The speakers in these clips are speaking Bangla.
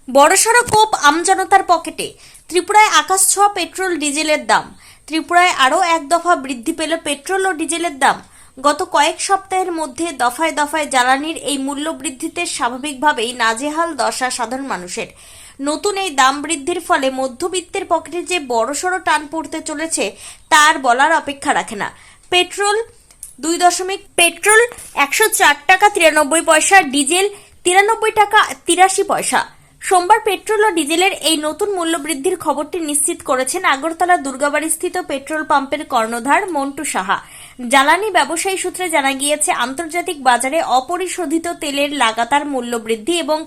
বড়সড় কোপ আমজনতার পকেটে। ত্রিপুরায় আকাশ ছোঁয়া পেট্রোল ডিজেলের দাম। ত্রিপুরায় আরও এক দফা বৃদ্ধি পেল পেট্রোল ও ডিজেলের দাম। গত কয়েক সপ্তাহের মধ্যে দফায় দফায় জ্বালানির এই মূল্য বৃদ্ধিতে স্বাভাবিকভাবেই নাজেহাল দশা সাধারণ মানুষের। নতুন এই দাম বৃদ্ধির ফলে মধ্যবিত্তের পকেটে যে বড়সড় টান পড়তে চলেছে তার বলার অপেক্ষা রাখে না। পেট্রোল 104 টাকা 93 পয়সা, ডিজেল 93 টাকা 83 পয়সা। সোমবার পেট্রোল ও ডিজেলের এই নতুন মূল্য বৃদ্ধির খবরটি নিশ্চিত করেছেন আগরতলা দুর্গাবাড়িস্থিত পেট্রোল পাম্পের কর্ণধার মন্টু সাহা। জ্বালানি ব্যবসায়ী সূত্রে জানা গিয়েছে, আন্তর্জাতিক বাজারে অপরিশোধিত তেলের লাগাতার মূল্য বৃদ্ধি এবং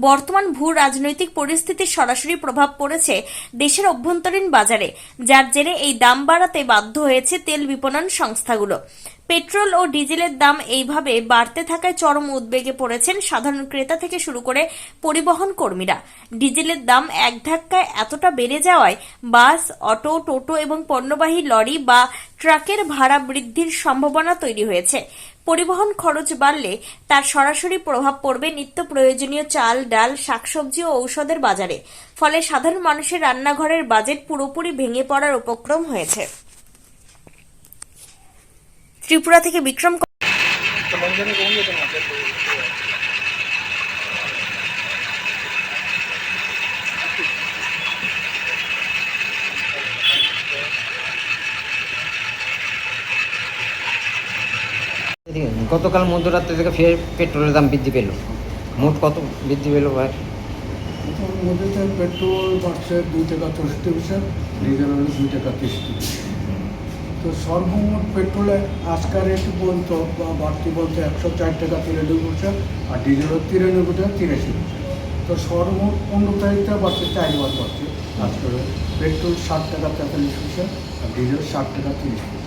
বর্তমান ভূ রাজনৈতিক পরিস্থিতির সরাসরি প্রভাব পড়েছে দেশের অভ্যন্তরীণ বাজারে, যার জেরে এই দাম বাড়াতে বাধ্য হয়েছে তেল বিপণন সংস্থাগুলো। পেট্রোল ও ডিজেলের দাম এইভাবে বাড়তে থাকায় চরম উদ্বেগে পড়েছেন সাধারণ ক্রেতা থেকে শুরু করে পরিবহন কর্মীরা। ডিজেলের দাম এক ধাক্কায় এতটা বেড়ে যাওয়ায় বাস, অটো, টোটো এবং পণ্যবাহী লরি বা ট্রাকের ভাড়া বৃদ্ধির সম্ভাবনা তৈরি হয়েছে। পরিবহন খরচ বাড়লে তার সরাসরি প্রভাব পড়বে নিত্য প্রয়োজনীয় চাল, ডাল, শাকসবজি ও ঔষধের বাজারে। ফলে সাধারণ মানুষের রান্নাঘরের বাজেট পুরোপুরি ভেঙে পড়ার উপক্রম হয়েছে। ত্রিপুরা থেকে বিক্রম। গতকাল মধ্যরাত্রি থেকে ফের পেট্রোলের দাম বৃদ্ধি পেল। মোট কত বৃদ্ধি পেল ভাই? মধ্যে পেট্রোল বাড়ছে 2 টাকা 64 পয়সা, ডিজেল হলো 2 টাকা 30 পয়সা। তো সর্বমোট পেট্রোলে আজকের রেট বলতো বা বাড়তি বলতে 104 টাকা 93 পয়সা, আর ডিজেল হলো 93 টাকা 83 পয়সা। তো সর্বমোট 15 তারিখটা বাড়ছে 4 বার বাড়ছে। আজকের পেট্রোল 60 টাকা 43 পয়সা আর ডিজেল 60 টাকা 30 পয়সা।